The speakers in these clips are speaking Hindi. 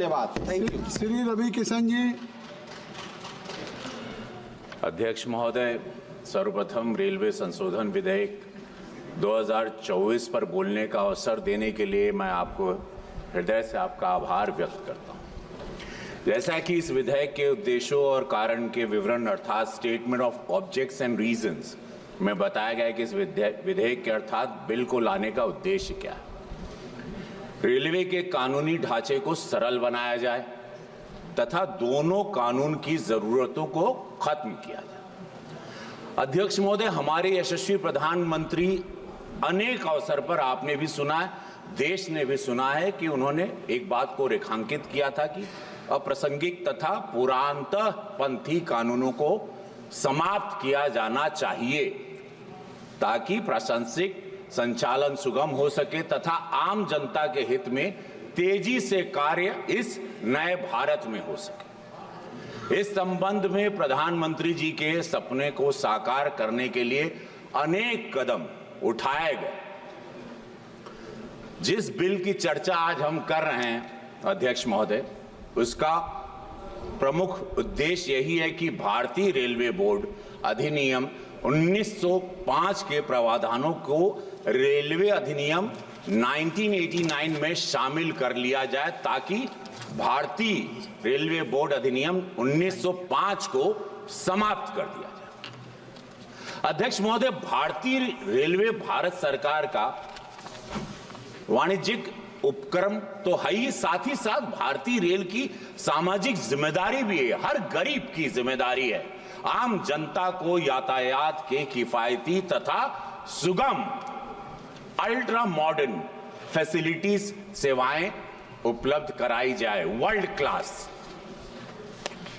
धन्यवाद। Thank you. श्री रवि किशन जी। अध्यक्ष महोदय, सर्वप्रथम रेलवे संशोधन विधेयक 2024 पर बोलने का अवसर देने के लिए मैं आपको हृदय से आपका आभार व्यक्त करता हूं। जैसा कि इस विधेयक के उद्देश्यों और कारण के विवरण अर्थात statement of objects and reasons में बताया गया है कि इस विधेयक के अर्थात बिल को लाने का उद्देश्य क्या है। रेलवे के कानूनी ढांचे को सरल बनाया जाए तथा दोनों कानून की जरूरतों को खत्म किया जाए। अध्यक्ष महोदय, हमारे यशस्वी प्रधानमंत्री अनेक अवसर पर आपने भी सुना है, देश ने भी सुना है कि उन्होंने एक बात को रेखांकित किया था कि अप्रासंगिक तथा पुरातनपंथी कानूनों को समाप्त किया जाना चाहिए ताकि प्रशासनिक संचालन सुगम हो सके तथा आम जनता के हित में तेजी से कार्य इस नए भारत में हो सके। इस संबंध में प्रधानमंत्री जी के सपने को साकार करने के लिए अनेक कदम उठाए गए। जिस बिल की चर्चा आज हम कर रहे हैं अध्यक्ष महोदय, उसका प्रमुख उद्देश्य यही है कि भारतीय रेलवे बोर्ड अधिनियम 1905 के प्रावधानों को रेलवे अधिनियम 1989 में शामिल कर लिया जाए ताकि भारतीय रेलवे बोर्ड अधिनियम 1905 को समाप्त कर दिया जाए। अध्यक्ष महोदय, भारतीय रेलवे भारत सरकार का वाणिज्यिक उपक्रम तो है ही, साथ ही साथ भारतीय रेल की सामाजिक जिम्मेदारी भी है। हर गरीब की जिम्मेदारी है आम जनता को यातायात के किफायती तथा सुगम अल्ट्रा मॉडर्न फैसिलिटीज सेवाएं उपलब्ध कराई जाए। वर्ल्ड क्लास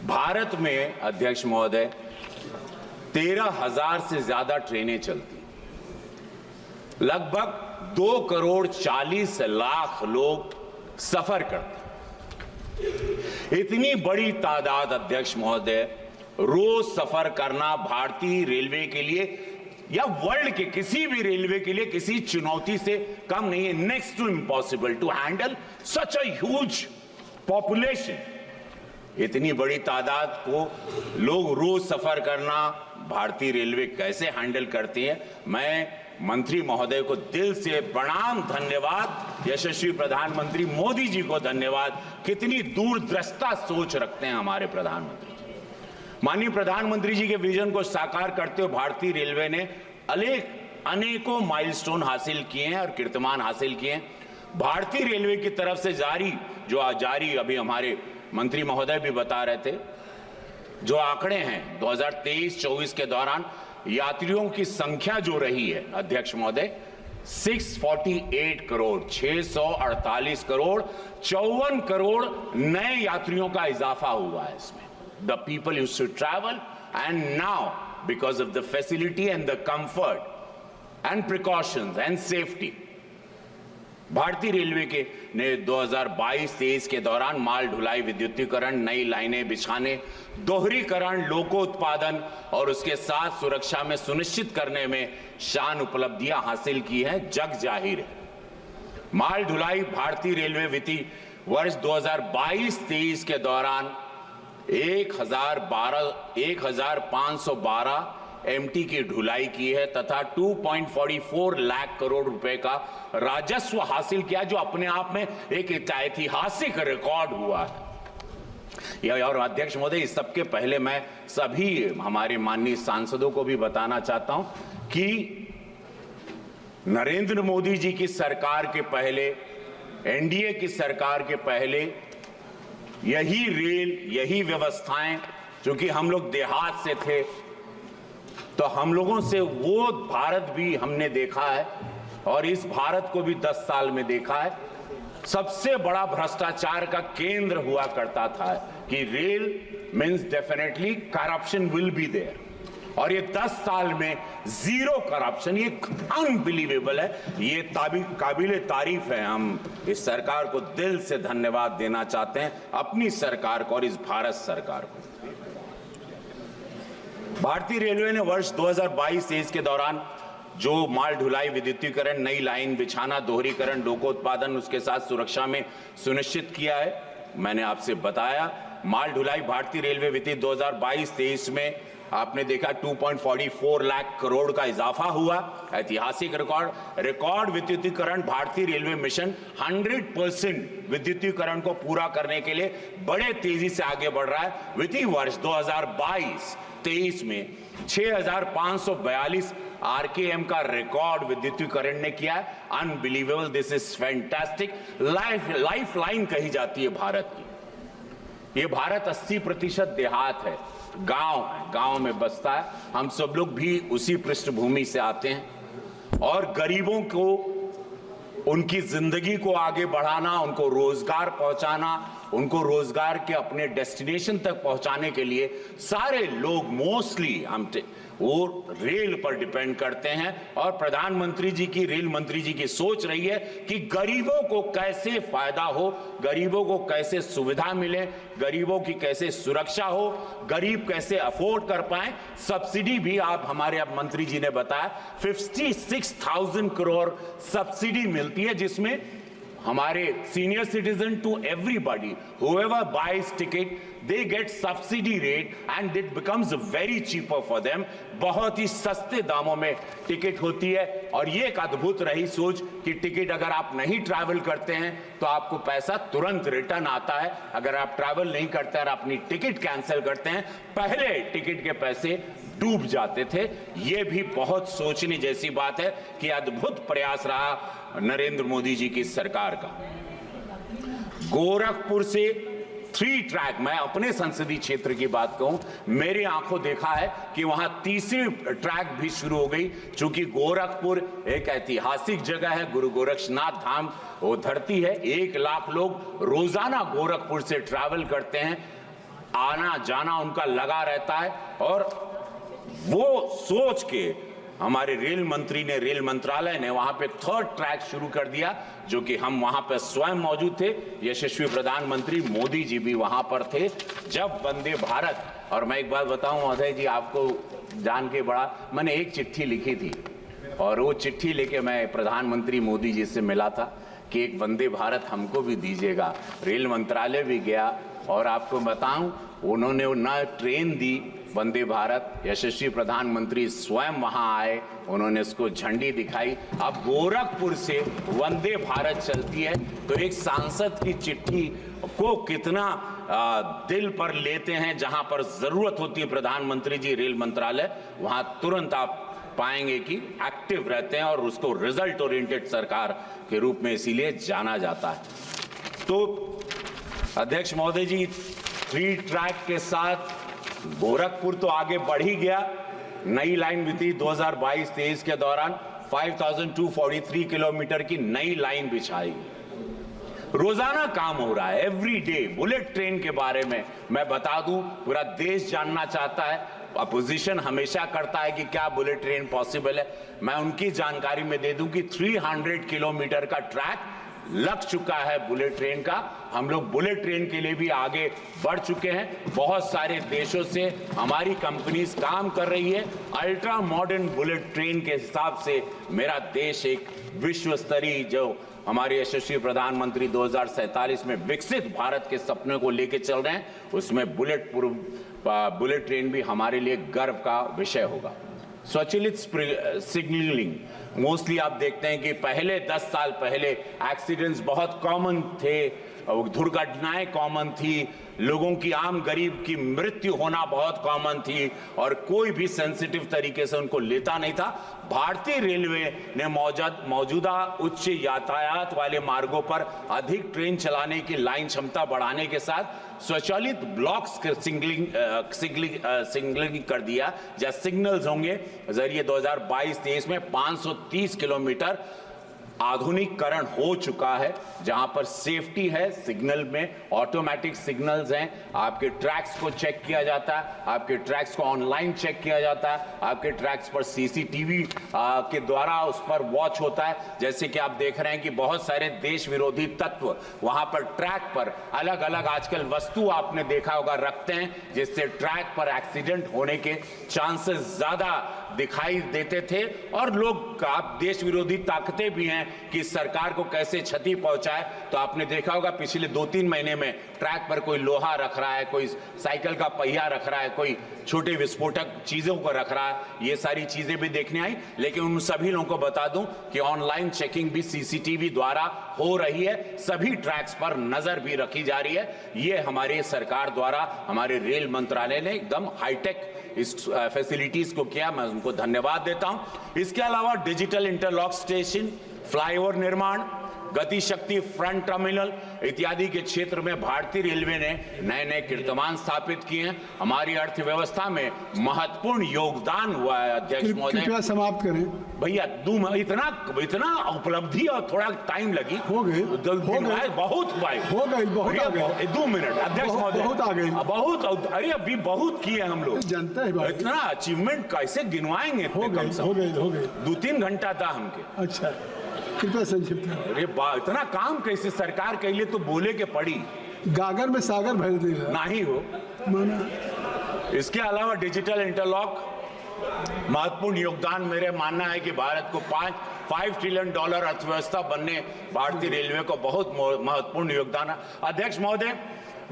भारत में अध्यक्ष महोदय 13,000 से ज्यादा ट्रेनें चलती, लगभग 2 करोड़ 40 लाख लोग सफर करते। इतनी बड़ी तादाद अध्यक्ष महोदय रोज सफर करना भारतीय रेलवे के लिए या वर्ल्ड के किसी भी रेलवे के लिए किसी चुनौती से कम नहीं है। Next to impossible to handle such a huge population. इतनी बड़ी तादाद को लोग रोज सफर करना भारतीय रेलवे कैसे हैंडल करती है। मैं मंत्री महोदय को दिल से प्रणाम, धन्यवाद। यशस्वी प्रधानमंत्री मोदी जी को धन्यवाद। कितनी दूरदृष्टा सोच रखते हैं हमारे प्रधानमंत्री। माननीय प्रधानमंत्री जी के विजन को साकार करते हुए भारतीय रेलवे ने अनेकों माइलस्टोन हासिल किए हैं और कीर्तिमान हासिल किए हैं। भारतीय रेलवे की तरफ से जारी अभी हमारे मंत्री महोदय भी बता रहे थे, जो आंकड़े हैं 2023-24 के दौरान यात्रियों की संख्या जो रही है अध्यक्ष महोदय 648 करोड़, 648 करोड़, 54 करोड़ नए यात्रियों का इजाफा हुआ है इसमें। The people used to travel, and now because of the facility and the comfort and precautions and safety, भारतीय रेलवे के ने 2022-23 के दौरान माल ढुलाई विद्युतीकरण, नई लाइनें बिछाने, दोहरीकरण, लोकोत्पादन और उसके साथ सुरक्षा में सुनिश्चित करने में शान उपलब्धियां हासिल की हैं, जग जाहिर है। माल ढुलाई भारतीय रेलवे वित्तीय वर्ष 2022-23 के दौरान 1,512 एमटी की ढुलाई की है तथा 2.44 लाख करोड़ रुपए का राजस्व हासिल किया, जो अपने आप में एक ऐतिहासिक रिकॉर्ड हुआ है। और अध्यक्ष महोदय, इस सबके पहले मैं सभी हमारे माननीय सांसदों को भी बताना चाहता हूं कि नरेंद्र मोदी जी की सरकार के पहले, एनडीए की सरकार के पहले यही रेल, यही व्यवस्थाएं, क्योंकि हम लोग देहात से थे तो हम लोगों से वो भारत भी हमने देखा है और इस भारत को भी 10 साल में देखा है। सबसे बड़ा भ्रष्टाचार का केंद्र हुआ करता था कि rail means definitely corruption will be there, और ये 10 साल में जीरो करप्शन, ये अनबिलीवेबल है। ये काबिले तारीफ है। हम इस सरकार को दिल से धन्यवाद देना चाहते हैं, अपनी सरकार को और इस भारत सरकार को। भारतीय रेलवे ने वर्ष 2022-23 के दौरान जो माल ढुलाई, विद्युतीकरण, नई लाइन बिछाना, दोहरीकरण, लोकोत्पादन, उसके साथ सुरक्षा में सुनिश्चित किया है, मैंने आपसे बताया। माल ढुलाई भारतीय रेलवे वित्तीय 2022-23 में आपने देखा 2.44 लाख करोड़ का इजाफा हुआ, ऐतिहासिक रिकॉर्ड विद्युतीकरण। भारतीय रेलवे मिशन 100% विद्युतीकरण को पूरा करने के लिए बड़े तेजी से आगे बढ़ रहा है। वित्तीय वर्ष 2022-23 में 6,542 आरकेएम का रिकॉर्ड विद्युतीकरण ने किया है। Unbelievable, this is fantastic. Life line कही जाती है भारत की। ये भारत 80% देहात है, गांव है, गांव में बसता है। हम सब लोग भी उसी पृष्ठभूमि से आते हैं और गरीबों को, उनकी जिंदगी को आगे बढ़ाना, उनको रोजगार पहुंचाना, उनको रोजगार के अपने डेस्टिनेशन तक पहुंचाने के लिए सारे लोग मोस्टली वो रेल पर डिपेंड करते हैं। और प्रधानमंत्री जी की, रेल मंत्री जी की सोच रही है कि गरीबों को कैसे फायदा हो, गरीबों को कैसे सुविधा मिले, गरीबों की कैसे सुरक्षा हो, गरीब कैसे अफोर्ड कर पाए। सब्सिडी भी आप, हमारे अब मंत्री जी ने बताया 56,000 करोड़ सब्सिडी मिलती है, जिसमें हमारे senior citizen to everybody, whoever buys ticket, they get subsidy rate and it becomes very cheaper for them। बहुत ही सस्ते दामों में टिकट होती है। और ये एक अद्भुत रही सोच कि टिकट अगर आप नहीं ट्रैवल करते हैं तो आपको पैसा तुरंत रिटर्न आता है। अगर आप ट्रैवल नहीं करते और अपनी टिकट कैंसिल करते हैं, पहले टिकट के पैसे डूब जाते थे। ये भी बहुत सोचने जैसी बात है कि अद्भुत प्रयास रहा नरेंद्र मोदी जी की सरकार का। गोरखपुर से 3 ट्रैक, मैं अपने संसदीय क्षेत्र की बात कहूं, मेरी आंखों देखा है कि वहां तीसरी ट्रैक भी शुरू हो गई। चूंकि गोरखपुर एक ऐतिहासिक जगह है, गुरु गोरक्षनाथ धाम वो धरती है। 1 लाख लोग रोजाना गोरखपुर से ट्रैवल करते हैं, आना जाना उनका लगा रहता है। और वो सोच के हमारे रेल मंत्री ने, रेल मंत्रालय ने वहां पे 3rd ट्रैक शुरू कर दिया, जो कि हम वहां पे स्वयं मौजूद थे। यशस्वी प्रधानमंत्री मोदी जी भी वहां पर थे जब वंदे भारत। और मैं एक बात बताऊं महोदय जी, आपको जान के बड़ा, मैंने एक चिट्ठी लिखी थी और वो चिट्ठी लेके मैं प्रधानमंत्री मोदी जी से मिला था कि एक वंदे भारत हमको भी दीजिएगा। रेल मंत्रालय भी गया और आपको बताऊं, उन्होंने न ट्रेन दी वंदे भारत, यशस्वी प्रधानमंत्री स्वयं वहां आए, उन्होंने इसको झंडी दिखाई। अब गोरखपुर से वंदे भारत चलती है, तो एक सांसद की चिट्ठी को कितना दिल पर लेते हैं। जहां पर जरूरत होती है प्रधानमंत्री जी, रेल मंत्रालय वहां तुरंत आप पाएंगे कि एक्टिव रहते हैं और उसको रिजल्ट ओरिएंटेड सरकार के रूप में इसीलिए जाना जाता है। तो अध्यक्ष महोदय जी, 3 ट्रैक के साथ गोरखपुर तो आगे बढ़ ही गया। नई लाइन वित्तीय 2022-23 के दौरान 5,243 किलोमीटर की नई लाइन बिछाई। रोजाना काम हो रहा है, एवरी डे। बुलेट ट्रेन के बारे में मैं बता दूं, पूरा देश जानना चाहता है, अपोजिशन हमेशा करता है कि क्या बुलेट ट्रेन पॉसिबल है। मैं उनकी जानकारी में दे दूं कि 300 किलोमीटर का ट्रैक लग चुका है बुलेट ट्रेन का। हम लोग बुलेट ट्रेन के लिए भी आगे बढ़ चुके हैं। बहुत सारे देशों से हमारी कंपनीज काम कर रही है। अल्ट्रा मॉडर्न बुलेट ट्रेन के हिसाब से मेरा देश एक विश्व स्तरीय, जो हमारे यशस्वी प्रधानमंत्री 2047 में विकसित भारत के सपने को लेके चल रहे हैं, उसमें बुलेट ट्रेन भी हमारे लिए गर्व का विषय होगा। स्वचालित सिग्नलिंग, मोस्टली आप देखते हैं कि पहले 10 साल पहले एक्सीडेंट्स बहुत कॉमन थे, दुर्घटनाएं कॉमन थी, लोगों की, आम गरीब की मृत्यु होना बहुत कॉमन थी और कोई भी सेंसिटिव तरीके से उनको लेता नहीं था। भारतीय रेलवे ने मौजूदा उच्च यातायात वाले मार्गों पर अधिक ट्रेन चलाने की लाइन क्षमता बढ़ाने के साथ स्वचालित ब्लॉक्स सिग्नलिंग कर दिया, या सिग्नल्स होंगे जरिए 2022-23 में 530 किलोमीटर आधुनिकीकरण हो चुका है, जहां पर सेफ्टी है। सिग्नल में ऑटोमेटिक सिग्नल्स हैं, आपके ट्रैक्स को चेक किया जाता है, आपके ट्रैक्स को ऑनलाइन चेक किया जाता है, आपके ट्रैक्स पर सीसीटीवी के द्वारा उस पर वॉच होता है। जैसे कि आप देख रहे हैं कि बहुत सारे देश विरोधी तत्व वहां पर ट्रैक पर अलग अलग आजकल वस्तु आपने देखा होगा रखते हैं, जिससे ट्रैक पर एक्सीडेंट होने के चांसेस ज्यादा दिखाई देते थे और लोग आप देश विरोधी ताकतें भी हैं कि सरकार को कैसे क्षति पहुंचाए। तो आपने देखा होगा पिछले 2-3 महीने में ट्रैक पर कोई लोहा रख रहा है, कोई साइकिल का पहिया रख रहा है, कोई छोटे विस्फोटक चीजों को रख रहा है, ये सारी चीजें भी देखने आई। लेकिन उन सभी लोगों को बता दूं कि ऑनलाइन चेकिंग भी सीसीटीवी द्वारा हो रही है, सभी ट्रैक्स पर नजर भी रखी जा रही है। ये हमारी सरकार द्वारा, हमारे रेल मंत्रालय ने एकदम हाईटेक इस फैसिलिटीज को किया, मैं उनको धन्यवाद देता हूं। इसके अलावा डिजिटल इंटरलॉक स्टेशन, फ्लाईओवर निर्माण, गति शक्ति फ्रंट टर्मिनल इत्यादि के क्षेत्र में भारतीय रेलवे ने नए नए कीर्तिमान स्थापित किए हैं। हमारी अर्थव्यवस्था में महत्वपूर्ण योगदान हुआ है। अध्यक्ष महोदय, कृपया समाप्त करें भैया। इतना उपलब्धि और थोड़ा टाइम लगी, हो गई बहुत हुआ है। हो गई, बहुत आ गई। 2 मिनट अध्यक्ष महोदय, बहुत आ गई, बहुत। अरे अभी बहुत किए हम लोग, जनता है, इतना अचीवमेंट कैसे गिनवाएंगे? हो गई 2-3 घंटा था हमके। अच्छा, कृपया संक्षिप्त करें। अरे इतना काम कैसे सरकार के लिए तो बोले के पड़ी, गागर में सागर भर देगा नहीं हो माना। इसके अलावा डिजिटल इंटरलॉक महत्वपूर्ण योगदान, मेरे मानना है कि भारत को $5 ट्रिलियन अर्थव्यवस्था बनने भारतीय रेलवे को बहुत महत्वपूर्ण योगदान है। अध्यक्ष महोदय,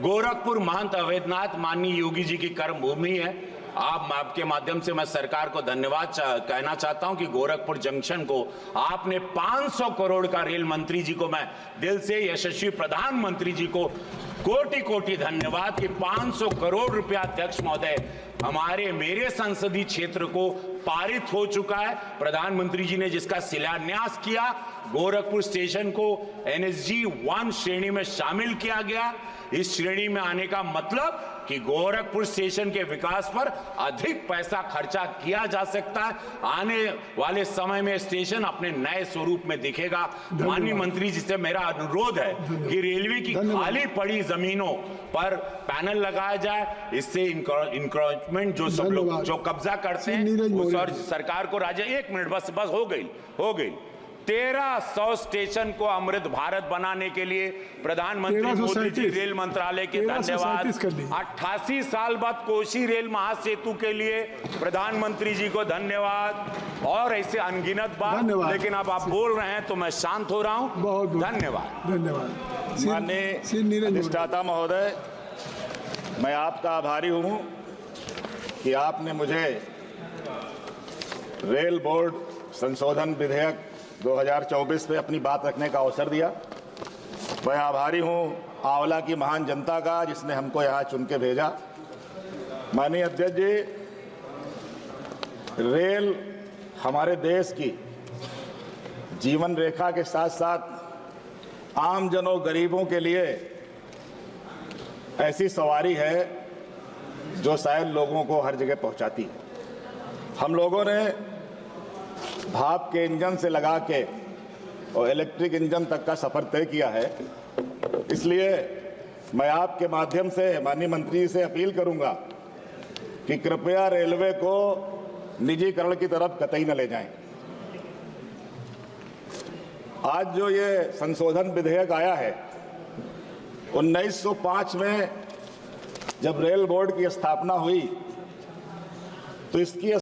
गोरखपुर महंत अवैधनाथ माननीय योगी जी की कर्म भूमि है। आपके माध्यम से मैं सरकार को धन्यवाद कहना चाहता हूं कि गोरखपुर जंक्शन को आपने 500 करोड़ का, रेल मंत्री जी को मैं दिल से, यशस्वी प्रधानमंत्री जी को कोटि कोटि धन्यवाद कि 500 करोड़ रुपया अध्यक्ष महोदय मेरे संसदीय क्षेत्र को पारित हो चुका है। प्रधानमंत्री जी ने जिसका शिलान्यास किया, गोरखपुर स्टेशन को NSG 1 श्रेणी में शामिल किया गया। इस श्रेणी में आने का मतलब कि गोरखपुर स्टेशन के विकास पर अधिक पैसा खर्चा किया जा सकता है। आने वाले समय में स्टेशन अपने नए स्वरूप में दिखेगा। माननीय मंत्री जी से मेरा अनुरोध है कि रेलवे की खाली पड़ी जमीनों पर पैनल लगाया जाए, इससे इंक्रोचमेंट जो सब लोग जो कब्जा करते हैं उस और सरकार को राज्य। 1 मिनट बस हो गई 1300 स्टेशन को अमृत भारत बनाने के लिए प्रधानमंत्री मोदी जी, रेल मंत्रालय के धन्यवाद। 88 साल बाद कोसी रेल महासेतु के लिए प्रधानमंत्री जी को धन्यवाद। और ऐसे अनगिनत बात, लेकिन अब आप बोल रहे हैं तो मैं शांत हो रहा हूं। धन्यवाद। माननीय अधिष्ठाता महोदय, मैं आपका आभारी हूं कि आपने मुझे रेल बोर्ड संशोधन विधेयक 2024 पे अपनी बात रखने का अवसर दिया। मैं आभारी हूं आंवला की महान जनता का, जिसने हमको यहाँ चुन के भेजा। माननीय अध्यक्ष जी, रेल हमारे देश की जीवन रेखा के साथ साथ आम जनों, गरीबों के लिए ऐसी सवारी है जो शायद लोगों को हर जगह पहुंचाती है। हम लोगों ने भाप के इंजन से लगा के और इलेक्ट्रिक इंजन तक का सफर तय किया है। इसलिए मैं आपके माध्यम से माननीय मंत्री जी से अपील करूंगा कि कृपया रेलवे को निजीकरण की तरफ कतई न ले जाएं। आज जो ये संशोधन विधेयक आया है, 1905 में जब रेल बोर्ड की स्थापना हुई तो इसकी